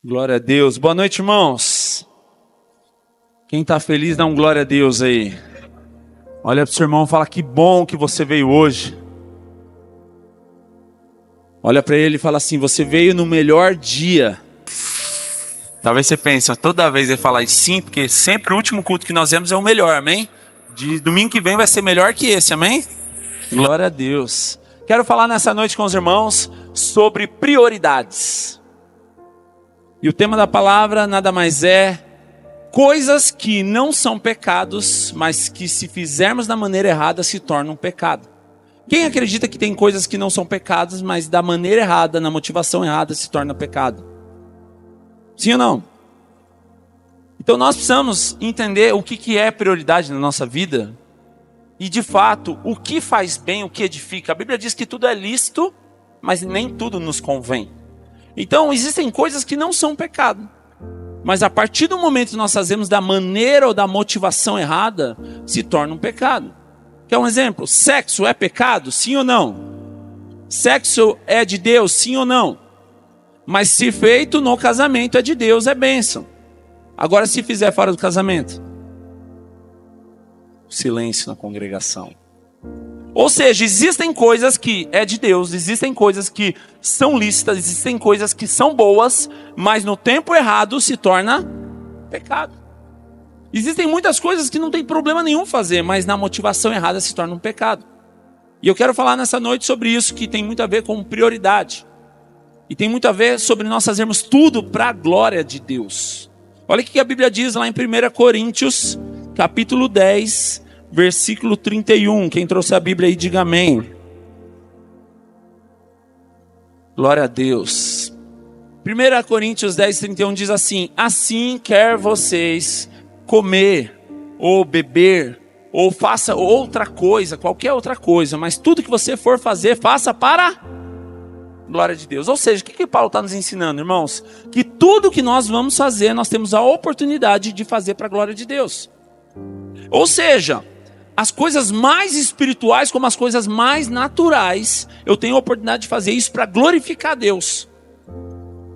Glória a Deus. Boa noite, irmãos. Quem está feliz, dá um glória a Deus aí. Olha para o seu irmão e fala: que bom que você veio hoje. Olha para ele e fala assim: você veio no melhor dia. Talvez você pense, toda vez ele fala sim, porque sempre o último culto que nós vemos é o melhor, amém? De domingo que vem vai ser melhor que esse, amém? Glória a Deus. Quero falar nessa noite com os irmãos sobre prioridades. E o tema da palavra nada mais é coisas que não são pecados, mas que se fizermos da maneira errada se tornam pecado. Quem acredita que tem coisas que não são pecados, mas da maneira errada, na motivação errada, se torna pecado? Sim ou não? Então nós precisamos entender o que é prioridade na nossa vida e de fato o que faz bem, o que edifica. A Bíblia diz que tudo é lícito, mas nem tudo nos convém. Então existem coisas que não são pecado, mas a partir do momento que nós fazemos da maneira ou da motivação errada, se torna um pecado. Quer um exemplo? Sexo é pecado? Sim ou não? Sexo é de Deus? Sim ou não? Mas se feito no casamento é de Deus, é bênção. Agora se fizer fora do casamento? Silêncio na congregação. Ou seja, existem coisas que é de Deus, existem coisas que são lícitas, existem coisas que são boas, mas no tempo errado se torna pecado. Existem muitas coisas que não tem problema nenhum fazer, mas na motivação errada se torna um pecado. E eu quero falar nessa noite sobre isso, que tem muito a ver com prioridade. E tem muito a ver sobre nós fazermos tudo para a glória de Deus. Olha o que a Bíblia diz lá em 1 Coríntios, capítulo 10, versículo 31. Quem trouxe a Bíblia aí, diga amém. Glória a Deus. 1 Coríntios 10, 31 diz assim: assim quer vocês comer, ou beber, ou faça outra coisa, qualquer outra coisa, mas tudo que você for fazer, faça para glória de Deus. Ou seja, o que Paulo está nos ensinando, irmãos? Que tudo que nós vamos fazer, nós temos a oportunidade de fazer para a glória de Deus. Ou seja, as coisas mais espirituais como as coisas mais naturais, eu tenho a oportunidade de fazer isso para glorificar a Deus.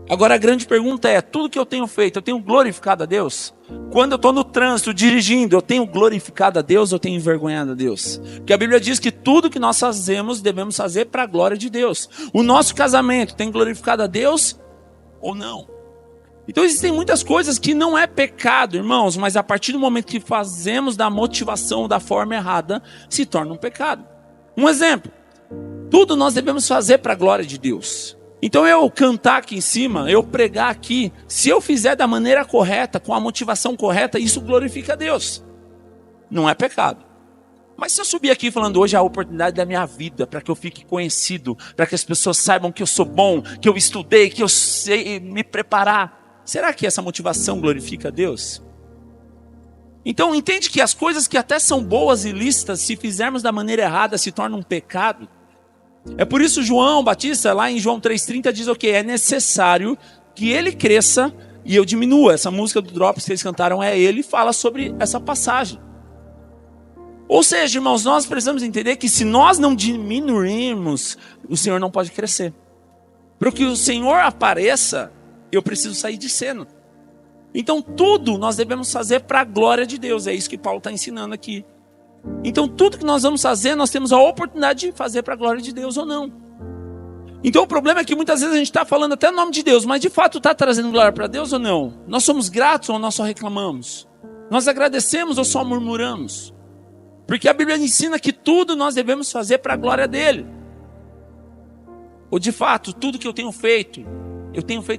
Agora a grande pergunta é, tudo que eu tenho feito, eu tenho glorificado a Deus? Quando eu estou no trânsito, dirigindo, eu tenho glorificado a Deus ou tenho envergonhado a Deus? Porque a Bíblia diz que tudo que nós fazemos, devemos fazer para a glória de Deus. O nosso casamento tem glorificado a Deus ou não? Então existem muitas coisas que não é pecado, irmãos, mas a partir do momento que fazemos da motivação da forma errada, se torna um pecado. Um exemplo, tudo nós devemos fazer para a glória de Deus. Então eu cantar aqui em cima, eu pregar aqui, se eu fizer da maneira correta, com a motivação correta, isso glorifica a Deus. Não é pecado. Mas se eu subir aqui falando hoje é a oportunidade da minha vida, para que eu fique conhecido, para que as pessoas saibam que eu sou bom, que eu estudei, que eu sei me preparar, será que essa motivação glorifica a Deus? Então entende que as coisas que até são boas e lícitas, se fizermos da maneira errada, se tornam um pecado. É por isso João Batista, lá em João 3,30, diz o quê? É necessário que ele cresça e eu diminua. Essa música do Drops que eles cantaram é ele, fala sobre essa passagem. Ou seja, irmãos, nós precisamos entender que se nós não diminuirmos, o Senhor não pode crescer. Para que o Senhor apareça, eu preciso sair de cena. Então tudo nós devemos fazer para a glória de Deus. É isso que Paulo está ensinando aqui. Então tudo que nós vamos fazer, nós temos a oportunidade de fazer para a glória de Deus ou não. Então o problema é que muitas vezes a gente está falando até o nome de Deus, mas de fato está trazendo glória para Deus ou não? Nós somos gratos ou nós só reclamamos? Nós agradecemos ou só murmuramos? Porque a Bíblia ensina que tudo nós devemos fazer para a glória dele. Ou de fato, tudo que eu tenho feito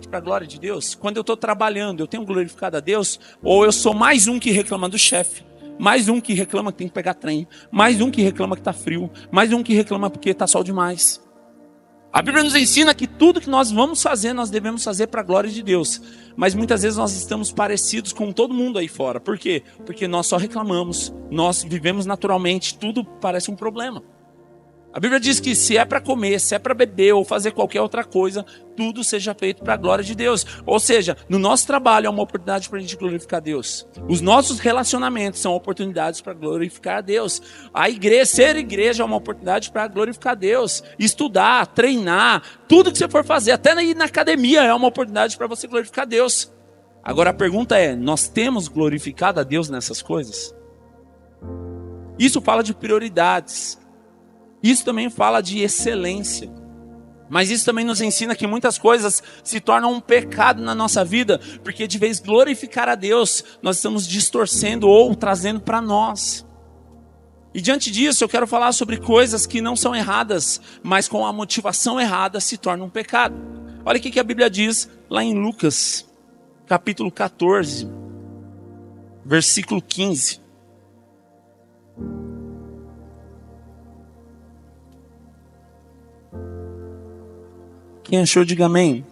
para a glória de Deus? Quando eu estou trabalhando, eu tenho glorificado a Deus? Ou eu sou mais um que reclama do chefe? Mais um que reclama que tem que pegar trem? Mais um que reclama que está frio? Mais um que reclama porque está sol demais? A Bíblia nos ensina que tudo que nós vamos fazer, nós devemos fazer para a glória de Deus. Mas muitas vezes nós estamos parecidos com todo mundo aí fora. Por quê? Porque nós só reclamamos, nós vivemos naturalmente, tudo parece um problema. A Bíblia diz que se é para comer, se é para beber ou fazer qualquer outra coisa, tudo seja feito para a glória de Deus. Ou seja, no nosso trabalho é uma oportunidade para a gente glorificar a Deus. Os nossos relacionamentos são oportunidades para glorificar a Deus. A igreja, ser igreja é uma oportunidade para glorificar a Deus. Estudar, treinar, tudo que você for fazer, até ir na academia é uma oportunidade para você glorificar a Deus. Agora a pergunta é, nós temos glorificado a Deus nessas coisas? Isso fala de prioridades. Isso também fala de excelência. Mas isso também nos ensina que muitas coisas se tornam um pecado na nossa vida, porque de vez glorificar a Deus, nós estamos distorcendo ou trazendo para nós. E diante disso, eu quero falar sobre coisas que não são erradas, mas com a motivação errada se tornam um pecado. Olha o que a Bíblia diz lá em Lucas, capítulo 14, versículo 15. Quem achou, diga amém.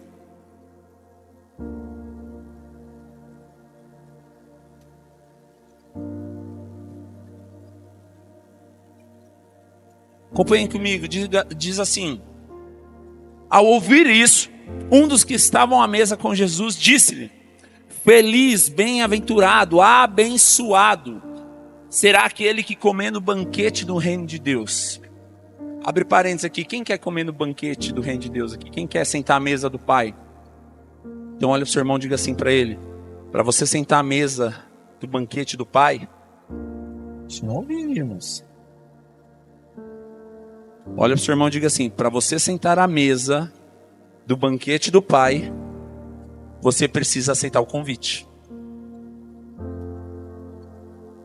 Acompanhem comigo, diz assim: ao ouvir isso, um dos que estavam à mesa com Jesus disse-lhe: feliz, bem-aventurado, abençoado será aquele que comer no banquete do reino de Deus. Abre parênteses aqui, quem quer comer no banquete do reino de Deus aqui? Quem quer sentar à mesa do Pai? Então olha pro seu irmão e diga assim para ele: para você sentar à mesa do banquete do Pai, isso não ouvimos. Olha pro seu irmão e diga assim: para você sentar à mesa do banquete do Pai, você precisa aceitar o convite.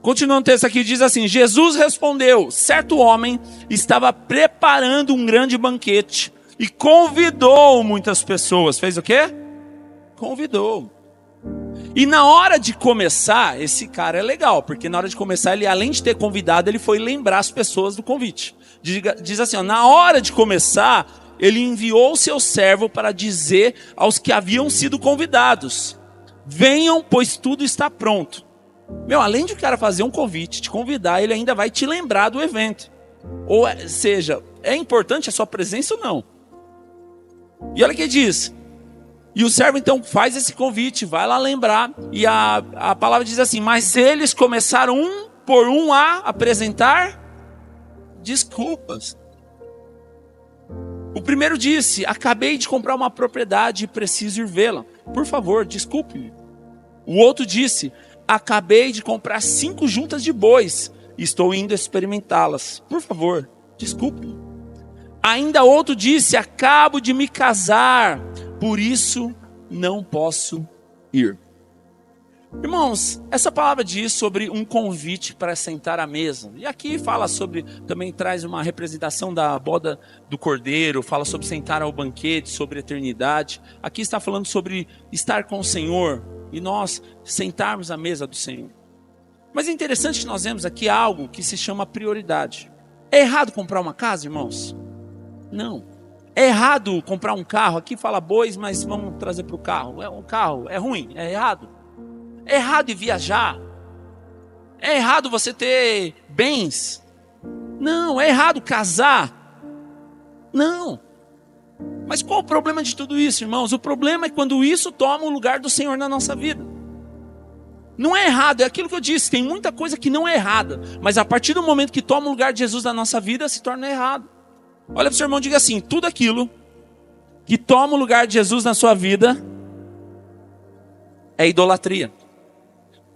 Continuando o texto aqui, diz assim: Jesus respondeu: certo homem estava preparando um grande banquete e convidou muitas pessoas. Fez o quê? Convidou. E na hora de começar, esse cara é legal, porque na hora de começar, ele além de ter convidado, ele foi lembrar as pessoas do convite. Diz assim, ó, na hora de começar, ele enviou o seu servo para dizer aos que haviam sido convidados: venham, pois tudo está pronto. Meu, além de o cara fazer um convite, te convidar, ele ainda vai te lembrar do evento. Ou seja, é importante a sua presença ou não? E olha o que diz. E o servo então faz esse convite, vai lá lembrar. E a palavra diz assim: mas eles começaram um por um a apresentar desculpas. O primeiro disse: acabei de comprar uma propriedade e preciso ir vê-la. Por favor, desculpe-me. O outro disse: acabei de comprar 5 juntas de bois e estou indo experimentá-las. Por favor, desculpe-me. Ainda outro disse: acabo de me casar, por isso não posso ir. Irmãos, essa palavra diz sobre um convite para sentar à mesa. E aqui fala sobre, também traz uma representação da boda do cordeiro, fala sobre sentar ao banquete, sobre eternidade. Aqui está falando sobre estar com o Senhor e nós sentarmos à mesa do Senhor. Mas é interessante que nós vemos aqui algo que se chama prioridade. É errado comprar uma casa, irmãos? Não. É errado comprar um carro? Aqui fala bois, mas vamos trazer para o carro. Um carro é ruim, é errado. É errado ir viajar? É errado você ter bens? Não. É errado casar? Não. Mas qual o problema de tudo isso, irmãos? O problema é quando isso toma o lugar do Senhor na nossa vida. Não é errado, é aquilo que eu disse, tem muita coisa que não é errada, mas a partir do momento que toma o lugar de Jesus na nossa vida, se torna errado. Olha para o seu irmão e diga assim: tudo aquilo que toma o lugar de Jesus na sua vida é idolatria.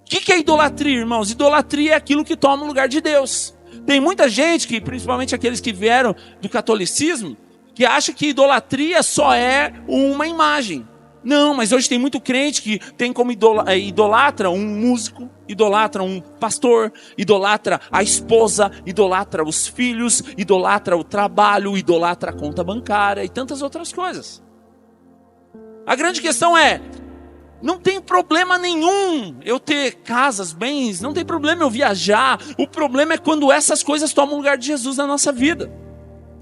O que é idolatria, irmãos? Idolatria é aquilo que toma o lugar de Deus. Tem muita gente, que, principalmente aqueles que vieram do catolicismo, que acha que idolatria só é uma imagem. Não, mas hoje tem muito crente que tem como idolatra um músico, idolatra um pastor, idolatra a esposa, idolatra os filhos, idolatra o trabalho, idolatra a conta bancária e tantas outras coisas. A grande questão é: não tem problema nenhum eu ter casas, bens, não tem problema eu viajar. O problema é quando essas coisas tomam o lugar de Jesus na nossa vida.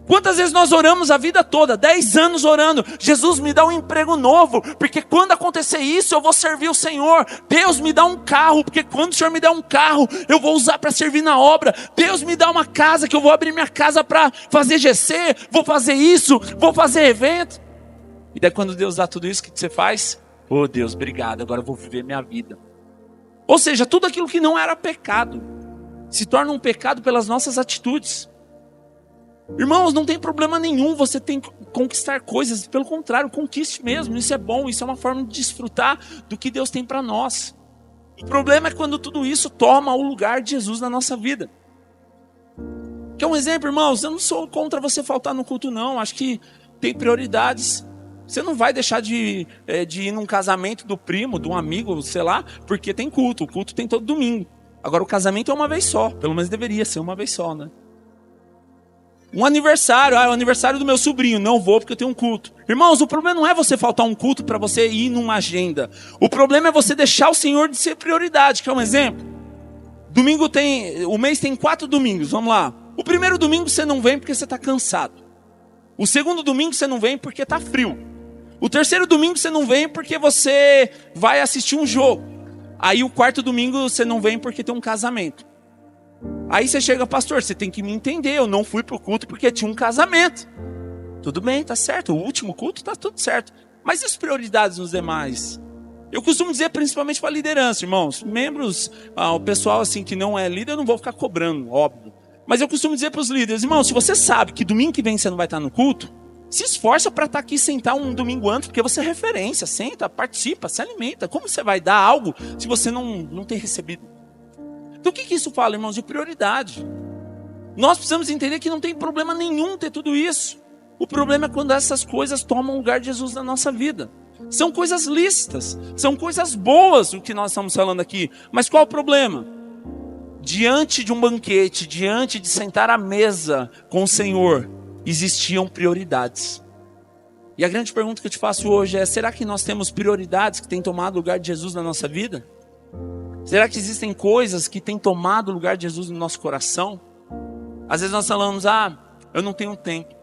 Quantas vezes nós oramos a vida toda, 10 anos orando, Jesus me dá um emprego novo, porque quando acontecer isso eu vou servir o Senhor. Deus me dá um carro, porque quando o Senhor me dá um carro, eu vou usar para servir na obra. Deus me dá uma casa, que eu vou abrir minha casa para fazer GC, vou fazer isso, vou fazer evento. E daí quando Deus dá tudo isso, o que você faz? Oh Deus, obrigado, agora eu vou viver minha vida. Ou seja, tudo aquilo que não era pecado, se torna um pecado pelas nossas atitudes. Irmãos, não tem problema nenhum você tem que conquistar coisas, pelo contrário, conquiste mesmo, isso é bom, isso é uma forma de desfrutar do que Deus tem para nós. O problema é quando tudo isso toma o lugar de Jesus na nossa vida. Quer um exemplo, irmãos? Eu não sou contra você faltar no culto não, acho que tem prioridades. Você não vai deixar de ir num casamento do primo, de um amigo, sei lá, porque tem culto, o culto tem todo domingo. Agora o casamento é uma vez só, pelo menos deveria ser uma vez só, né? Um aniversário, é o aniversário do meu sobrinho, não vou porque eu tenho um culto. Irmãos, o problema não é você faltar um culto para você ir numa agenda. O problema é você deixar o Senhor de ser prioridade. Quer um exemplo? O mês tem 4 domingos, vamos lá. O primeiro domingo você não vem porque você está cansado. O segundo domingo você não vem porque está frio. O terceiro domingo você não vem porque você vai assistir um jogo. Aí o quarto domingo você não vem porque tem um casamento. Aí você chega, pastor, você tem que me entender, eu não fui pro culto porque tinha um casamento. Tudo bem, tá certo, o último culto tá tudo certo. Mas e as prioridades nos demais? Eu costumo dizer principalmente para a liderança, irmãos. Membros, o pessoal assim que não é líder, eu não vou ficar cobrando, óbvio. Mas eu costumo dizer para os líderes, irmãos, se você sabe que domingo que vem você não vai estar no culto, se esforça para estar aqui sentar um domingo antes, porque você é referência, senta, participa, se alimenta. Como você vai dar algo se você não tem recebido? Então o que isso fala, irmãos? De prioridade. Nós precisamos entender que não tem problema nenhum ter tudo isso. O problema é quando essas coisas tomam o lugar de Jesus na nossa vida. São coisas lícitas, são coisas boas o que nós estamos falando aqui. Mas qual o problema? Diante de um banquete, diante de sentar à mesa com o Senhor, existiam prioridades. E a grande pergunta que eu te faço hoje é: será que nós temos prioridades que têm tomado o lugar de Jesus na nossa vida? Será que existem coisas que têm tomado o lugar de Jesus no nosso coração? Às vezes nós falamos, eu não tenho tempo.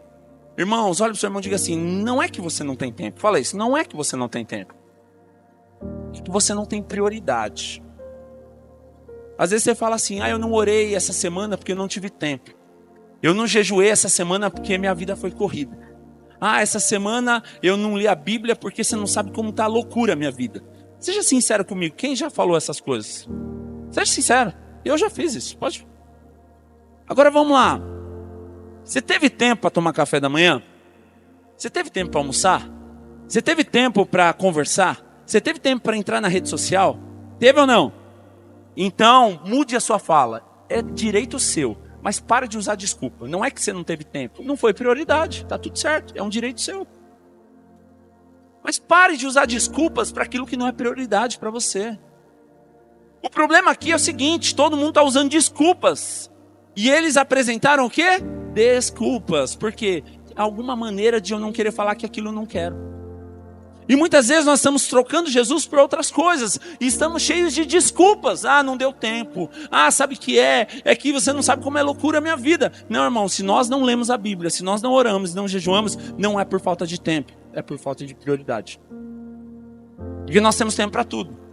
Irmãos, olha para o seu irmão e diga assim, não é que você não tem tempo. Fala isso, não é que você não tem tempo. É que você não tem prioridade. Às vezes você fala assim, eu não orei essa semana porque eu não tive tempo. Eu não jejuei essa semana porque minha vida foi corrida. Essa semana eu não li a Bíblia porque você não sabe como está a loucura a minha vida. Seja sincero comigo, quem já falou essas coisas? Seja sincero, eu já fiz isso, pode. Agora vamos lá. Você teve tempo para tomar café da manhã? Você teve tempo para almoçar? Você teve tempo para conversar? Você teve tempo para entrar na rede social? Teve ou não? Então, mude a sua fala. É direito seu, mas para de usar desculpa. Não é que você não teve tempo, não foi prioridade, está tudo certo, é um direito seu. Mas pare de usar desculpas para aquilo que não é prioridade para você. O problema aqui é o seguinte, todo mundo está usando desculpas. E eles apresentaram o quê? Desculpas. Porque alguma maneira de eu não querer falar que aquilo eu não quero. E muitas vezes nós estamos trocando Jesus por outras coisas. E estamos cheios de desculpas. Não deu tempo. Sabe o que é? É que você não sabe como é loucura a minha vida. Não, irmão, se nós não lemos a Bíblia, se nós não oramos, não jejuamos, não é por falta de tempo. É por falta de prioridade. Porque nós temos tempo para tudo.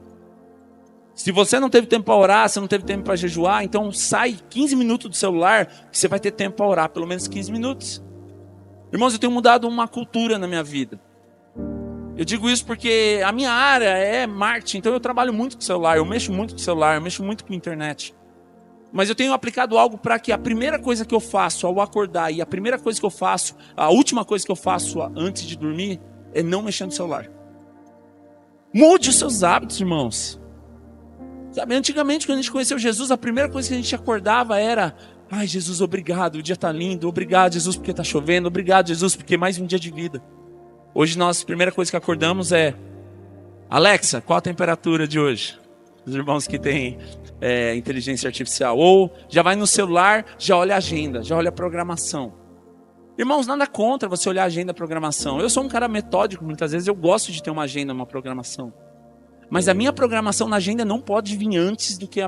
Se você não teve tempo para orar, se não teve tempo para jejuar, então sai 15 minutos do celular, que você vai ter tempo para orar, pelo menos 15 minutos. Irmãos, eu tenho mudado uma cultura na minha vida. Eu digo isso porque a minha área é marketing, então eu trabalho muito com o celular, eu mexo muito com o celular, eu mexo muito com a internet. Mas eu tenho aplicado algo para que a primeira coisa que eu faço ao acordar e a primeira coisa que eu faço, a última coisa que eu faço antes de dormir, é não mexer no celular. Mude os seus hábitos, irmãos. Sabe, antigamente quando a gente conheceu Jesus, a primeira coisa que a gente acordava era: Jesus, obrigado, o dia está lindo, obrigado Jesus porque está chovendo, obrigado Jesus porque mais um dia de vida. Hoje a primeira coisa que acordamos é: Alexa, qual a temperatura de hoje? Os irmãos que têm inteligência artificial. Ou já vai no celular, já olha a agenda, já olha a programação. Irmãos, nada contra você olhar a agenda, a programação. Eu sou um cara metódico, muitas vezes eu gosto de ter uma agenda, uma programação. Mas a minha programação na agenda não pode vir antes do que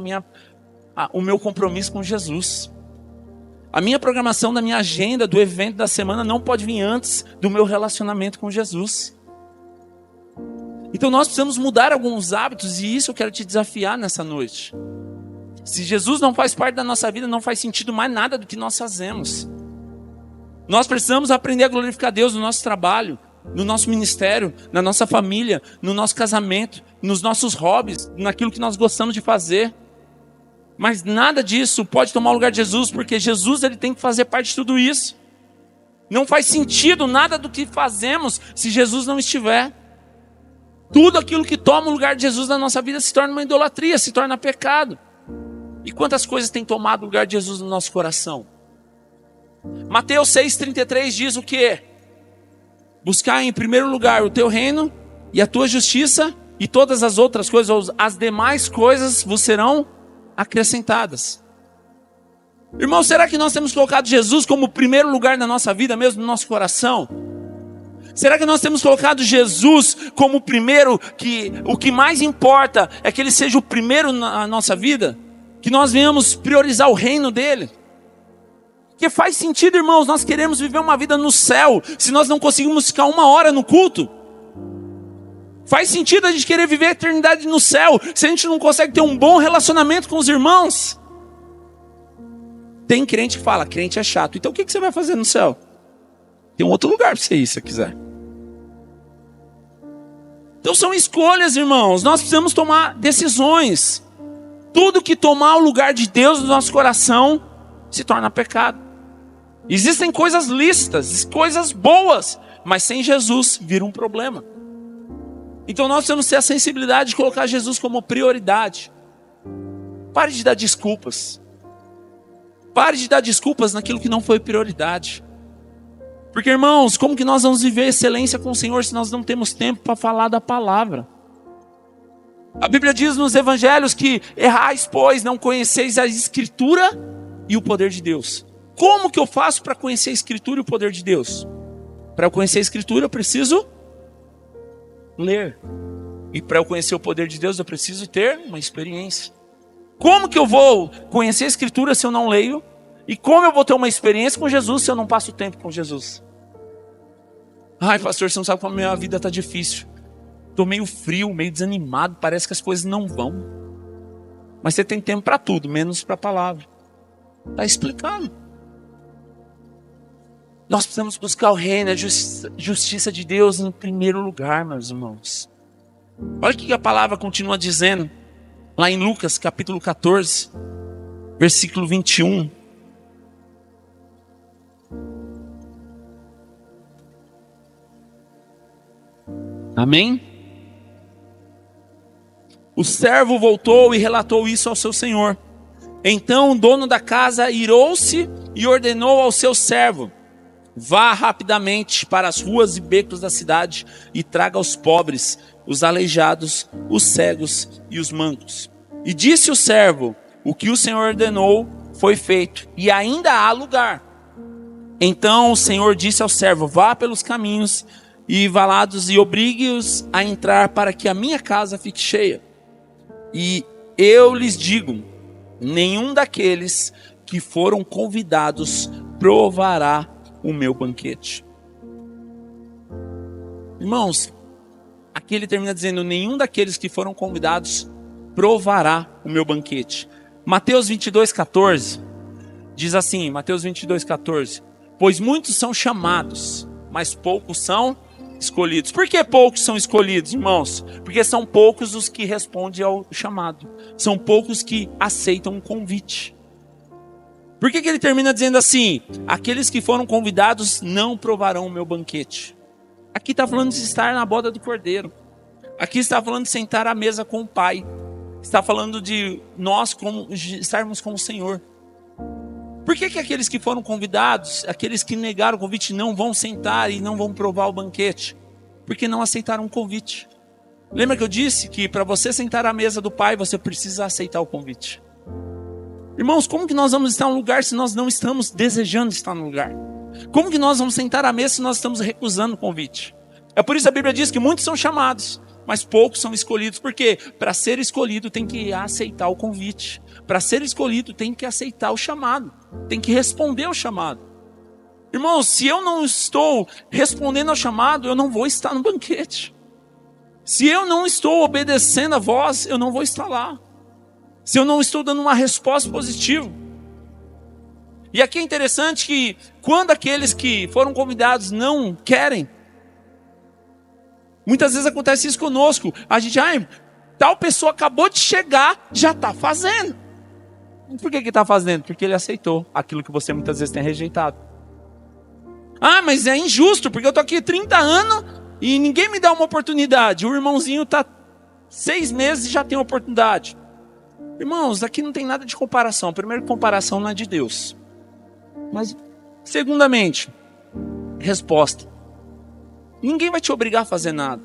o meu compromisso com Jesus. A minha programação da minha agenda, do evento da semana, não pode vir antes do meu relacionamento com Jesus. Então nós precisamos mudar alguns hábitos, e isso eu quero te desafiar nessa noite. Se Jesus não faz parte da nossa vida, não faz sentido mais nada do que nós fazemos. Nós precisamos aprender a glorificar Deus no nosso trabalho, no nosso ministério, na nossa família, no nosso casamento, nos nossos hobbies, naquilo que nós gostamos de fazer. Mas nada disso pode tomar o lugar de Jesus, porque Jesus ele tem que fazer parte de tudo isso. Não faz sentido nada do que fazemos se Jesus não estiver. Tudo aquilo que toma o lugar de Jesus na nossa vida se torna uma idolatria, se torna pecado. E quantas coisas têm tomado o lugar de Jesus no nosso coração? Mateus 6,33 diz o quê? Buscar em primeiro lugar o teu reino e a tua justiça, e todas as outras coisas, ou as demais coisas, vos serão acrescentadas. Irmão, será que nós temos colocado Jesus como primeiro lugar na nossa vida, mesmo no nosso coração? Será que nós temos colocado Jesus como o primeiro, que o que mais importa é que Ele seja o primeiro na nossa vida? Que nós venhamos priorizar o reino dEle? Porque faz sentido, irmãos, nós queremos viver uma vida no céu, se nós não conseguimos ficar 1 hora no culto. Faz sentido a gente querer viver a eternidade no céu, se a gente não consegue ter um bom relacionamento com os irmãos. Tem crente que fala, crente é chato. Então o que você vai fazer no céu? Tem um outro lugar para você ir, se você quiser. Então são escolhas, irmãos. Nós precisamos tomar decisões. Tudo que tomar o lugar de Deus no nosso coração se torna pecado. Existem coisas lícitas, coisas boas, mas sem Jesus vira um problema. Então nós temos que ter a sensibilidade de colocar Jesus como prioridade. Pare de dar desculpas. Pare de dar desculpas naquilo que não foi prioridade. Porque, irmãos, como que nós vamos viver excelência com o Senhor se nós não temos tempo para falar da palavra? A Bíblia diz nos evangelhos que errais, pois, não conheceis a Escritura e o poder de Deus. Como que eu faço para conhecer a Escritura e o poder de Deus? Para eu conhecer a Escritura eu preciso ler. E para eu conhecer o poder de Deus eu preciso ter uma experiência. Como que eu vou conhecer a Escritura se eu não leio? E como eu vou ter uma experiência com Jesus se eu não passo tempo com Jesus? Ai, pastor, você não sabe como a minha vida está difícil. Estou meio frio, meio desanimado, parece que as coisas não vão. Mas você tem tempo para tudo, menos para a palavra. Está explicado. Nós precisamos buscar o reino, a justiça de Deus em primeiro lugar, meus irmãos. Olha o que a palavra continua dizendo, lá em Lucas, capítulo 14, versículo 21. Amém? O servo voltou e relatou isso ao seu senhor. Então o dono da casa irou-se e ordenou ao seu servo: vá rapidamente para as ruas e becos da cidade e traga os pobres, os aleijados, os cegos e os mancos. E disse o servo: o que o Senhor ordenou foi feito, e ainda há lugar. Então o Senhor disse ao servo: vá pelos caminhos e valados e obrigue-os a entrar para que a minha casa fique cheia. E eu lhes digo, nenhum daqueles que foram convidados provará o meu banquete. Irmãos, aqui ele termina dizendo, nenhum daqueles que foram convidados provará o meu banquete. Mateus 22,14 diz assim, Mateus 22,14, pois muitos são chamados, mas poucos são escolhidos. Por que poucos são escolhidos, irmãos? Porque são poucos os que respondem ao chamado. São poucos que aceitam um convite. Por que ele termina dizendo assim? Aqueles que foram convidados não provarão o meu banquete. Aqui está falando de estar na boda do Cordeiro. Aqui está falando de sentar à mesa com o Pai. Está falando de nós estarmos com o Senhor. Por que aqueles que foram convidados, aqueles que negaram o convite, não vão sentar e não vão provar o banquete? Porque não aceitaram o convite. Lembra que eu disse que para você sentar à mesa do Pai, você precisa aceitar o convite? Irmãos, como que nós vamos estar em um lugar se nós não estamos desejando estar no lugar? Como que nós vamos sentar à mesa se nós estamos recusando o convite? É por isso que a Bíblia diz que muitos são chamados, mas poucos são escolhidos. Por quê? Para ser escolhido tem que aceitar o convite. Para ser escolhido tem que aceitar o chamado. Tem que responder ao chamado. Irmãos, se eu não estou respondendo ao chamado, eu não vou estar no banquete. Se eu não estou obedecendo a voz, eu não vou estar lá. Se eu não estou dando uma resposta positiva. E aqui é interessante que quando aqueles que foram convidados não querem, muitas vezes acontece isso conosco. A gente, tal pessoa acabou de chegar, já está fazendo. Por que está fazendo? Porque ele aceitou aquilo que você muitas vezes tem rejeitado. Mas é injusto, porque eu estou aqui 30 anos e ninguém me dá uma oportunidade. O irmãozinho está 6 meses e já tem oportunidade. Irmãos, aqui não tem nada de comparação. Primeiro, comparação não é de Deus. Mas, segundamente, resposta. Ninguém vai te obrigar a fazer nada.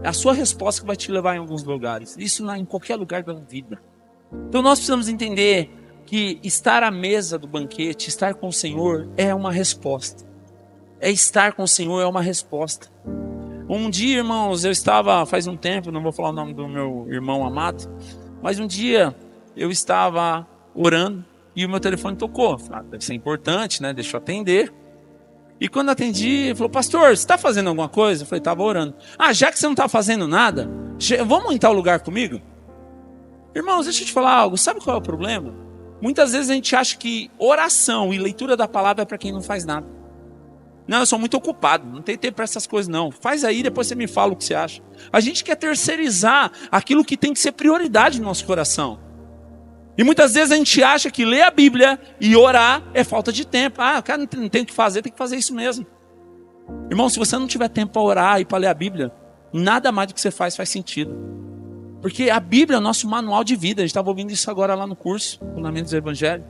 É a sua resposta que vai te levar em alguns lugares. Isso em qualquer lugar da vida. Então nós precisamos entender que estar à mesa do banquete, estar com o Senhor é uma resposta. Estar com o Senhor é uma resposta. Um dia, irmãos, eu estava, faz um tempo, não vou falar o nome do meu irmão amado, mas um dia eu estava orando e o meu telefone tocou. Falei, deve ser importante, né? Deixa eu atender. E quando atendi, ele falou, pastor, você está fazendo alguma coisa? Eu falei, estava orando. Já que você não está fazendo nada, vamos em tal lugar comigo? Irmãos, deixa eu te falar algo. Sabe qual é o problema? Muitas vezes a gente acha que oração e leitura da palavra é para quem não faz nada. Não, eu sou muito ocupado, não tenho tempo para essas coisas não. Faz aí, depois você me fala o que você acha. A gente quer terceirizar aquilo que tem que ser prioridade no nosso coração. E muitas vezes a gente acha que ler a Bíblia e orar é falta de tempo. O cara não tem o que fazer, tem que fazer isso mesmo. Irmão, se você não tiver tempo para orar e para ler a Bíblia, nada mais do que você faz sentido. Porque a Bíblia é o nosso manual de vida. A gente estava ouvindo isso agora lá no curso, Fundamentos do Evangelho.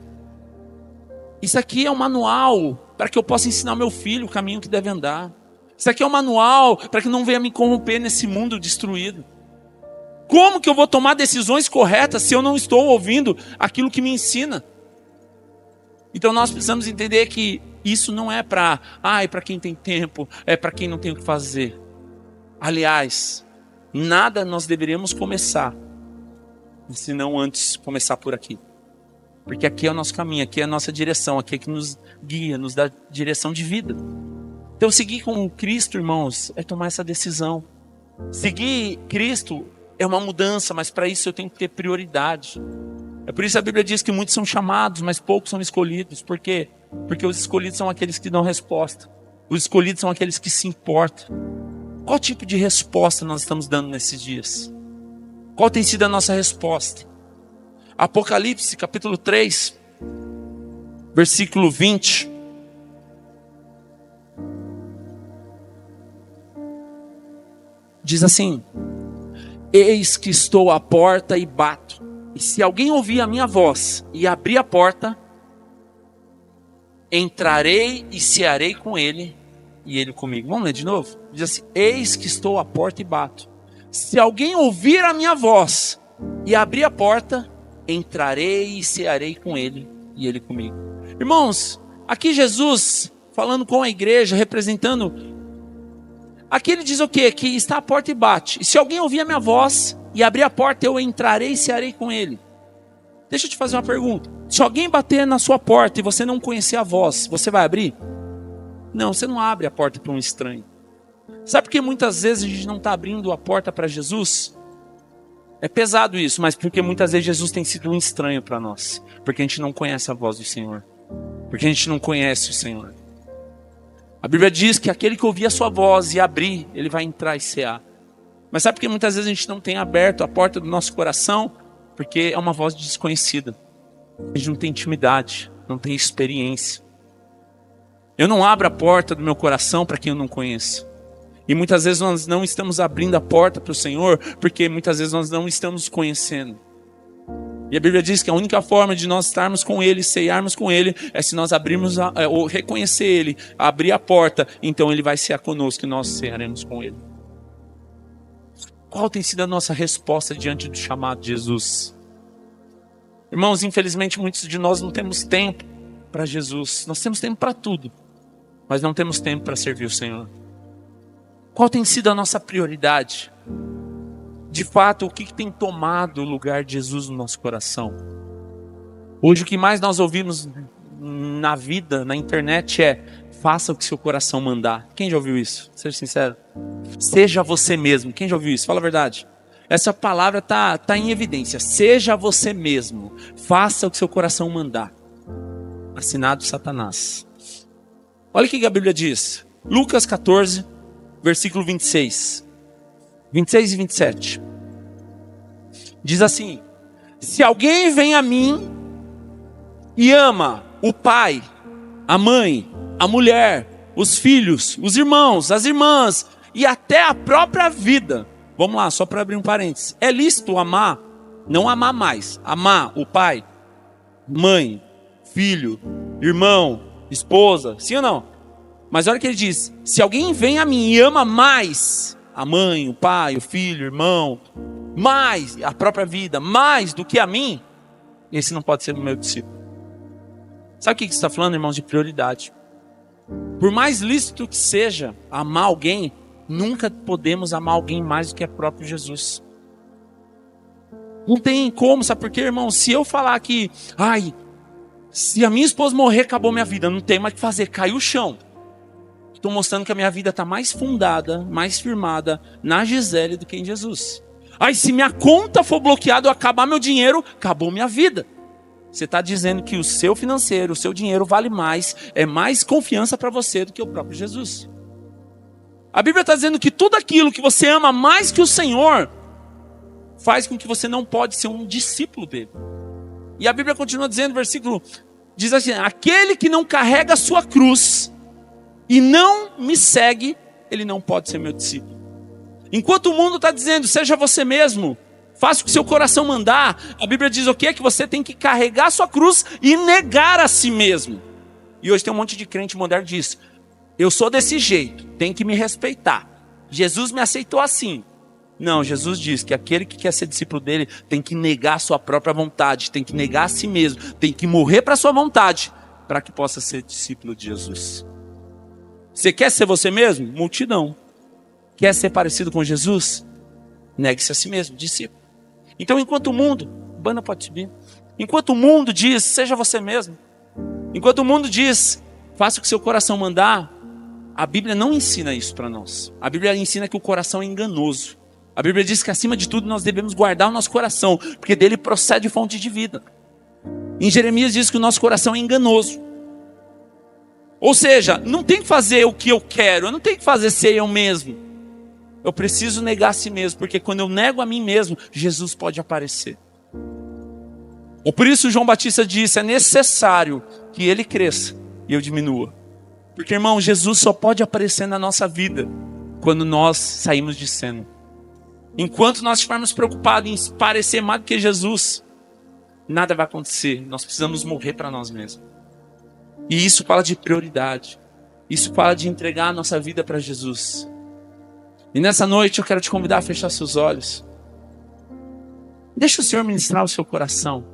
Isso aqui é um manual para que eu possa ensinar ao meu filho o caminho que deve andar. Isso aqui é um manual para que não venha me corromper nesse mundo destruído. Como que eu vou tomar decisões corretas se eu não estou ouvindo aquilo que me ensina? Então nós precisamos entender que isso não é para quem tem tempo, é para quem não tem o que fazer. Aliás, nada nós deveríamos começar, se não antes começar por aqui. Porque aqui é o nosso caminho, aqui é a nossa direção, aqui é que nos guia, nos dá direção de vida. Então seguir com Cristo, irmãos, é tomar essa decisão. Seguir Cristo é uma mudança, mas para isso eu tenho que ter prioridade. É por isso a Bíblia diz que muitos são chamados, mas poucos são escolhidos. Por quê? Porque os escolhidos são aqueles que dão resposta. Os escolhidos são aqueles que se importam. Qual tipo de resposta nós estamos dando nesses dias? Qual tem sido a nossa resposta? Apocalipse, capítulo 3, versículo 20. Diz assim: eis que estou à porta e bato. E se alguém ouvir a minha voz e abrir a porta, entrarei e cearei com ele e ele comigo. Vamos ler de novo? Diz assim: eis que estou à porta e bato. Se alguém ouvir a minha voz e abrir a porta, entrarei e cearei com ele e ele comigo. Irmãos, aqui Jesus falando com a igreja, representando. Aqui ele diz o quê? Que está à porta e bate. E se alguém ouvir a minha voz e abrir a porta, eu entrarei e cearei com ele. Deixa eu te fazer uma pergunta. Se alguém bater na sua porta e você não conhecer a voz, você vai abrir? Não, você não abre a porta para um estranho. Sabe por que muitas vezes a gente não está abrindo a porta para Jesus? É pesado isso, mas porque muitas vezes Jesus tem sido um estranho para nós. Porque a gente não conhece a voz do Senhor. Porque a gente não conhece o Senhor. A Bíblia diz que aquele que ouvir a sua voz e abrir, ele vai entrar e cear. Mas sabe por que muitas vezes a gente não tem aberto a porta do nosso coração? Porque é uma voz desconhecida. A gente não tem intimidade, não tem experiência. Eu não abro a porta do meu coração para quem eu não conheço. E muitas vezes nós não estamos abrindo a porta para o Senhor, porque muitas vezes nós não estamos conhecendo. E a Bíblia diz que a única forma de nós estarmos com Ele, ceiarmos com Ele, é se nós abrirmos, ou reconhecer Ele, abrir a porta, então Ele vai cear conosco e nós cearemos com Ele. Qual tem sido a nossa resposta diante do chamado de Jesus? Irmãos, infelizmente muitos de nós não temos tempo para Jesus. Nós temos tempo para tudo, mas não temos tempo para servir o Senhor. Qual tem sido a nossa prioridade? de fato, o que tem tomado o lugar de Jesus no nosso coração? Hoje o que mais nós ouvimos na vida, na internet é: faça o que seu coração mandar. Quem já ouviu isso? Seja sincero. Seja você mesmo. Quem já ouviu isso? Fala a verdade. Essa palavra está em evidência. Seja você mesmo. Faça o que seu coração mandar. Assinado Satanás. Olha o que a Bíblia diz. Lucas 14, versículo 26. 26 e 27. Diz assim: se alguém vem a mim e ama o pai, a mãe, a mulher, os filhos, os irmãos, as irmãs e até a própria vida. Vamos lá, só para abrir um parênteses. É lícito amar, não amar mais. Amar o pai, mãe, filho, irmão, esposa, sim ou não? Mas olha o que ele diz: se alguém vem a mim e ama mais a mãe, o pai, o filho, o irmão, mais a própria vida, mais do que a mim, esse não pode ser o meu discípulo. Sabe o que você está falando, irmãos? De prioridade. Por mais lícito que seja amar alguém, nunca podemos amar alguém mais do que o próprio Jesus. Não tem como, sabe por quê, irmão? Se eu falar que, se a minha esposa morrer, acabou minha vida, não tem mais o que fazer, caiu o chão. Estou mostrando que a minha vida está mais fundada, mais firmada na Gisele do que em Jesus. Se minha conta for bloqueada ou acabar meu dinheiro, acabou minha vida. Você está dizendo que o seu financeiro, o seu dinheiro vale mais, é mais confiança para você do que o próprio Jesus. A Bíblia está dizendo que tudo aquilo que você ama mais que o Senhor, faz com que você não pode ser um discípulo dele. E a Bíblia continua dizendo, versículo, diz assim: aquele que não carrega a sua cruz e não me segue, ele não pode ser meu discípulo. Enquanto o mundo está dizendo, seja você mesmo, faça o que seu coração mandar, a Bíblia diz o quê? Que você tem que carregar a sua cruz e negar a si mesmo. E hoje tem um monte de crente moderno que diz: eu sou desse jeito, tem que me respeitar. Jesus me aceitou assim. Não, Jesus diz que aquele que quer ser discípulo dele tem que negar a sua própria vontade, tem que negar a si mesmo, tem que morrer para a sua vontade, para que possa ser discípulo de Jesus. Você quer ser você mesmo? Multidão. Quer ser parecido com Jesus? Negue-se a si mesmo, discípulo. Então, enquanto o mundo, banda pode subir. Enquanto o mundo diz, seja você mesmo. Enquanto o mundo diz, faça o que seu coração mandar, a Bíblia não ensina isso para nós. A Bíblia ensina que o coração é enganoso. A Bíblia diz que acima de tudo nós devemos guardar o nosso coração, porque dele procede fonte de vida. Em Jeremias diz que o nosso coração é enganoso. Ou seja, não tem que fazer o que eu quero, eu não tenho que fazer ser eu mesmo. Eu preciso negar a si mesmo, porque quando eu nego a mim mesmo, Jesus pode aparecer. E por isso João Batista disse: é necessário que ele cresça e eu diminua. Porque, irmão, Jesus só pode aparecer na nossa vida quando nós saímos de cena. Enquanto nós estivermos preocupados em parecer mais do que Jesus, nada vai acontecer. Nós precisamos morrer para nós mesmos. E isso fala de prioridade. Isso fala de entregar a nossa vida para Jesus. E nessa noite eu quero te convidar a fechar seus olhos. Deixa o Senhor ministrar o seu coração.